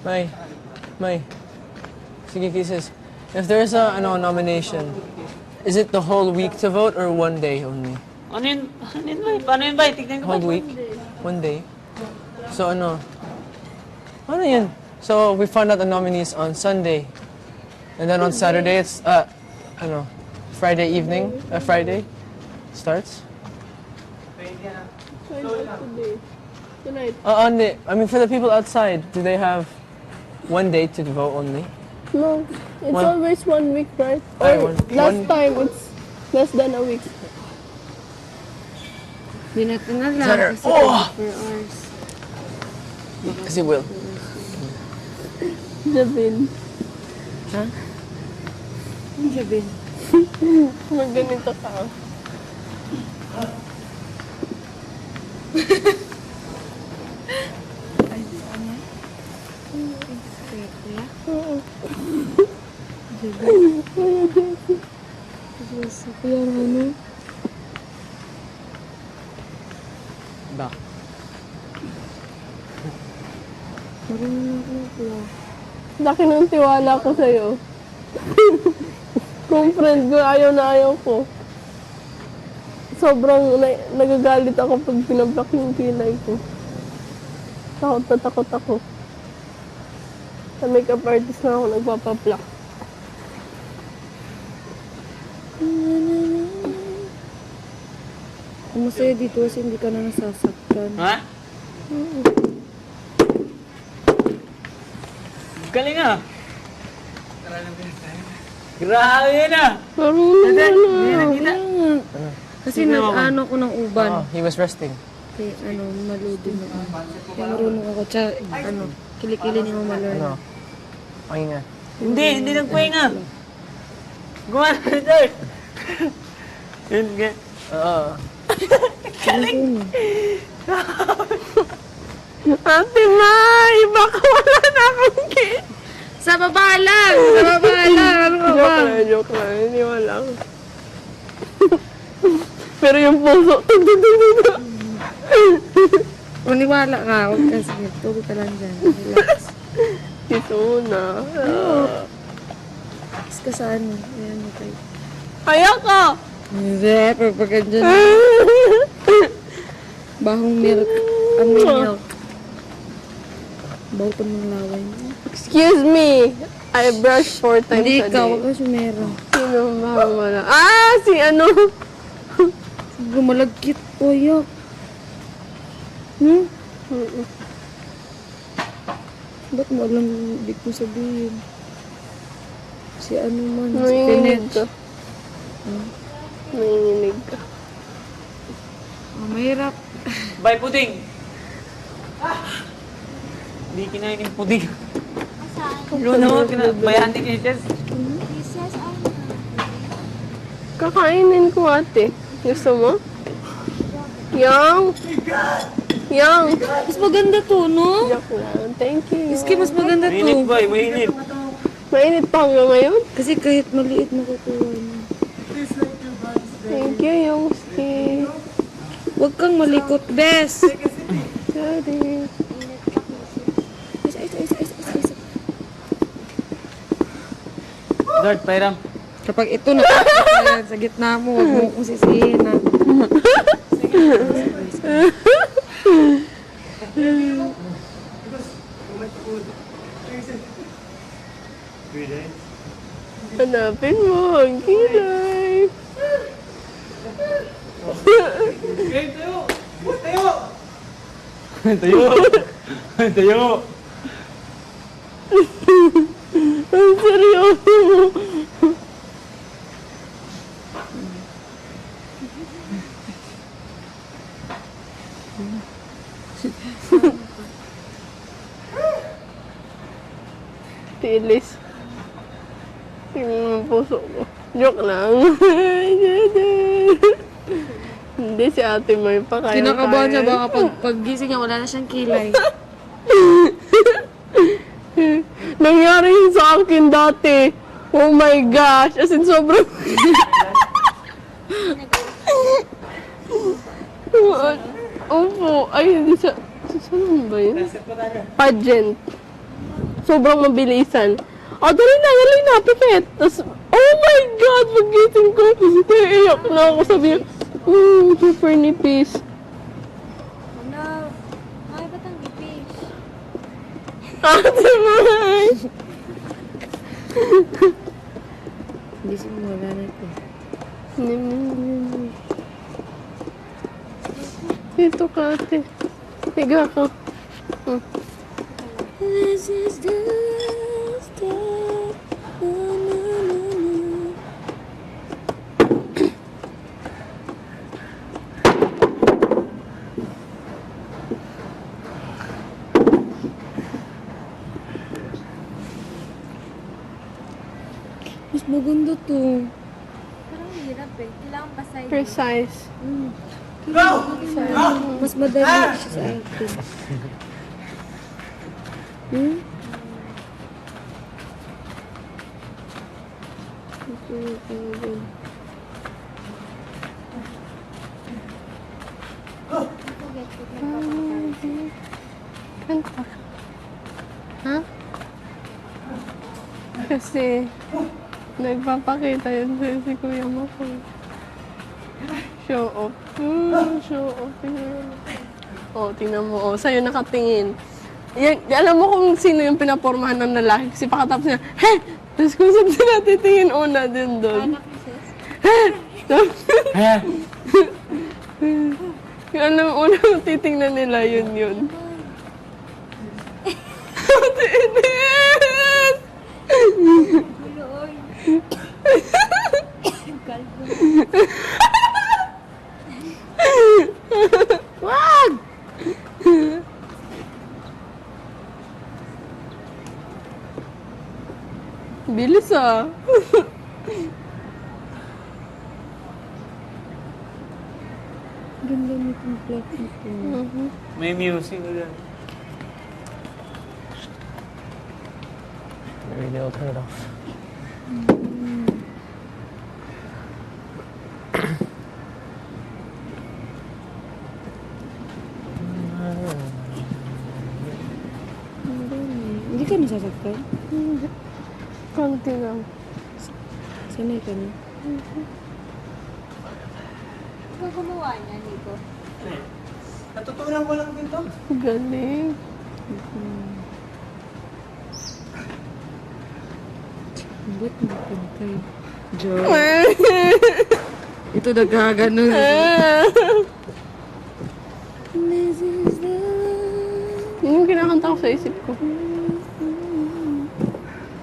May. Sige, kisses. If there's a nomination, is it the whole week to vote or one day only? Ano yun? Bay? Paano yun, Bay? Tignan ko, Whole Bay. week? One day? So ano yun? So we found out the nominees on Sunday. And then on Saturday, it's, Friday evening? Friday starts? Tonight. I mean, for the people outside, do they have one day to vote only? No, it's One- always 1 week, right? Ay, Or last time, it's less than a week. Di natin alam Better. kasi Oh! 24 hours. Si Will. Jabin. Ha? Ano sabihin? Magganito ka. Ay, ano? Kuya? Oo. Sa kuya ano? Back. Marunong na ako ng kuya. Laki ng tiwala ko sa'yo. Kung friend ko, ayaw na ayaw ko. Sobrang nagagalit ako pag pinablock yung kilay ko. Takot na takot ako. Sa makeup artist na ako nagpapablock. Ang masaya dito kasi hindi ka na nasasaktan. Ha? Galing ah. Grabe na. Marunong na Kita. Kasi nag-ano ko ng uban. Oh, he was resting. Kaya maludi na ako. Kaya marunong ako. Tsaka, kilikili ni Mama Lorna. Ano? Okay nga. Hindi nagpahinga. Gumawa na George. Yun nga. Oo. Ate Mai, baka wala na akong kit. Sa baba lang! Sa baba lang! Ano ka ba? Joke lang. Hindi wala. Pero yung puso, Maniwala ka. Huwag ka. Sige, tulog ka lang dyan. Relax. ito na. Kiss ka sa ano. Ayan mo kayo. Kaya ka! Hindi, pagpagan dyan. Bahong milk. Amoy milk. Baho ko ng laway mo. Excuse me. I brush 4 times Hindi a ka, day. huwag ka sumera. Sino mawala? Ah, si ano? Lumalagkit ko, yak. Hmm? Ba't mo alam hindi ko sabihin? Si ano man, si Nanginginig Pinet. ka. Nanginginig ka. Oh, mahirap. Bay, puding. Hindi kinain yung puding. Luna mo, bayaan din yung chest. Kakainin ko ate. Gusto mo? Yang! Yang! Mas maganda to, no? Joke lang. Thank you. Iski, mas maganda Mainit, to. Bay, mainit. Mainit pa hanggang ngayon? Kasi kahit maliit nakukuha mo. Thank you, Yongski. Huwag kang malikot, bes. Sorry. George, pairam. Kapag ito na sa gitna mo, huwag mo kong sisihin, ha? Hanapin mo ang kilay. Tayo! Tayo! Ang seryoso mo. Tilis. Tingnan mo ang puso ko. Joke lang. Hindi si ate may pa kaya. Kinakabahan siya baka paggising niya, wala na siyang kilay. Nangyari yun sa akin dati. Oh my gosh. As in, sobrang... Opo. Ay, hindi sa... Saan ba yun? Pageant. sobrang mabilisan. Dali na, pikit. Tapos, oh my God, paggising ko, iyak na ako. Sabi niya, super nipis. Ano? Ay, ba't ang nipis? Ate May! Hindi simula na ito. Dito ka, ate. Higa ka. This is the last day. Na, na, na, na. Mas maganda to. Parang hirap eh. Kailangan basahin. Precise. Mas madali siya sa akin. Hmm? Kanta. Ha? Kasi, nagpapakita yun si Kuya Mako. Show off. Show off. Tingnan mo. Sa'yo nakatingin. Yan, alam mo kung sino yung pinapormahan ng lalaki. Kasi pakatapos niya, he! Tapos kung saan sila titingin una din doon. Yung alam mo, unang titingnan nila, yun. Ate Ines! Guloy. Kalbo. Wag! Bilis ah. Ganda nitong plot nito. May music ulit. Maybe they'll turn it off. Hindi ka nasasaktan? Konti lang. Sanay ka na. Ikaw gumawa niya, Nico. Natutunan ko lang dito. Galing. Ba't magpintay? Joke. Ito nagkaganon. This is the Yun yung kinakanta ko sa isip ko.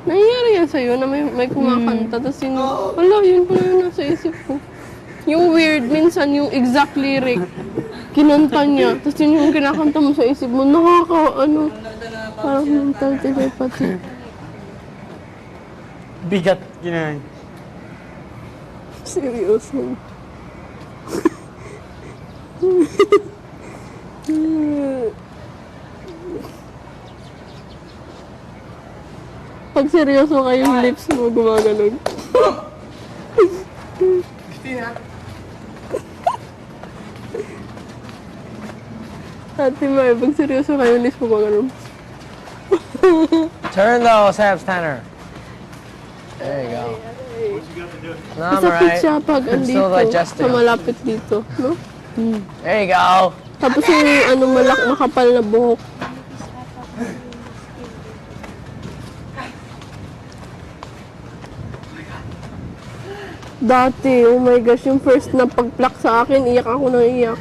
Nangyayari yan sa'yo na may kumakanta. Tapos yun, wala, yun pala yung nasa isip ko. Yung weird, minsan yung exact lyric, kinanta niya. Tapos yun yung kinakanta mo sa isip mo. Parang mental telepathy. Bigat. Ginahin. Seryoso. Pag seryoso ka, yung lips mo gumaganon. Ate May, pag seryoso ka, yung lips mo gumaganon. Turn those abs, Tanner. There you go. No, I'm Masakit alright. siya pag I'm andito, still digesting. sa malapit dito, no? There you go. Tapos yung makapal na buhok. Dati, oh my gosh, yung first na pag-pluck sa akin, iyak ako nang iyak.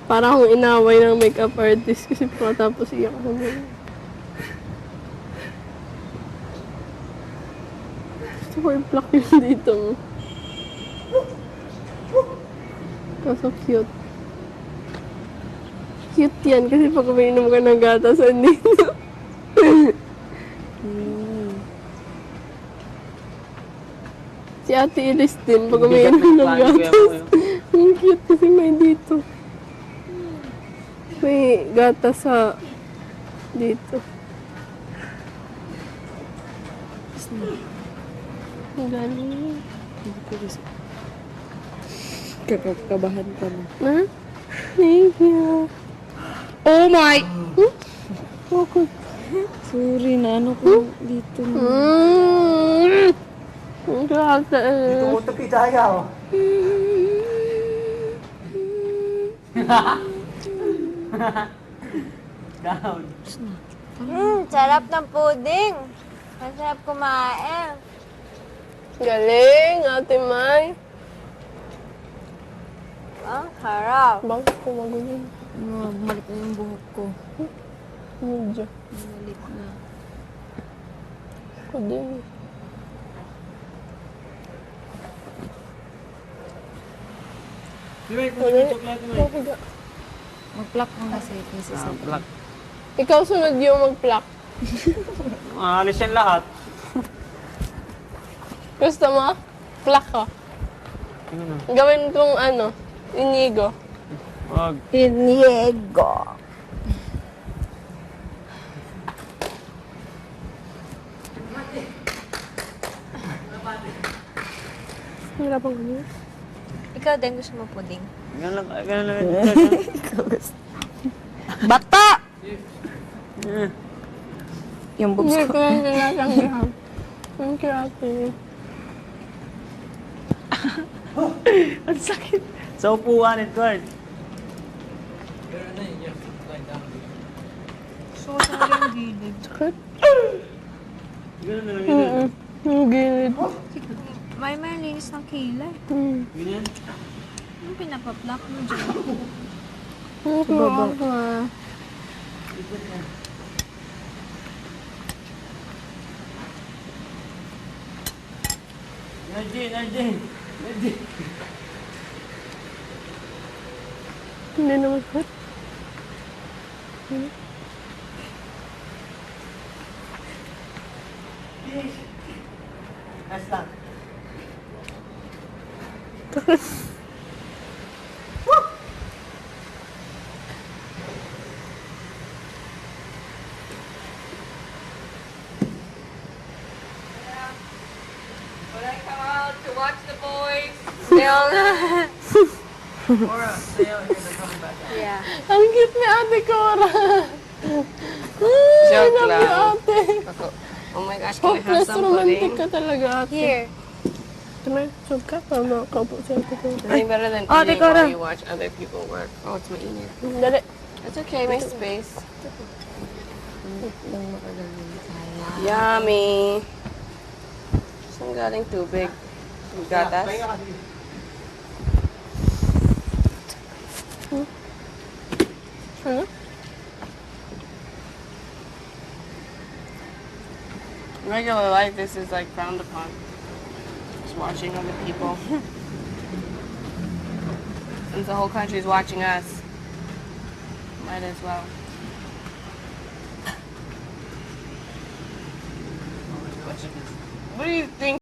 Para akong inaway ng makeup artist kasi tapos iyak ako nang iyak. Gusto ko i-pluck yung dito mo. Kaso cute. Cute yan kasi pag umiinom ka ng gatas, andito. Si Ate Iris din, pag umiinom ng gatas. Ang cute kasi may dito. May gatas sa dito. Ang galing. Kakakabahan ka na. Ha? Thank you. Oh my! Okay. Sorry na, ano ko dito na. Grabe. Down. Sarap ng pudding. Masarap kumain. Galing, Ate May. Ang harap. Bakit ko magulo? Bumalik na yung buhok ko. Medyo. Bumalik na. Ako din. Okay ka. Mag-pluck mo kasi kasi sa Black. Ikaw sunod yung mag-pluck. Alis yan lahat. Gusto mo? Pluck ko. Ano? Gawin kong ano, inigo. Wag. Iniego. Hirapan ko niya. Ikaw din gusto mo pudding? Ganun lang. Bata! Yung boobs Hindi ko. ko yung sinasanggihan. Thank you, Ate. Ang sakit. Sa upuan, Edward. Sakit? Ganun na lang yun. Yung gilid. May linis ng kilay. Ganyan. Ano pinapaplak mo dyan? Ang baba. Nadine. Hindi naman hot. Basta. Yeah. Ang cute ni Ate Cora. Joke Love lang. you, Ate. Oh my gosh, can I have Hopeless some romantic pudding? ka talaga, Ate. Here. Tumay, sub ka para makakaupo si Ate Cora. Nothing better than Oh, eating Dekora. while you watch other people work. Oh, it's mainit. Dali. It's okay, make space. Yummy. Saan galing tubig? You got that? Ano? In regular life, this is like frowned upon. Just watching other people. Since the whole country's watching us, might as well. What do you think?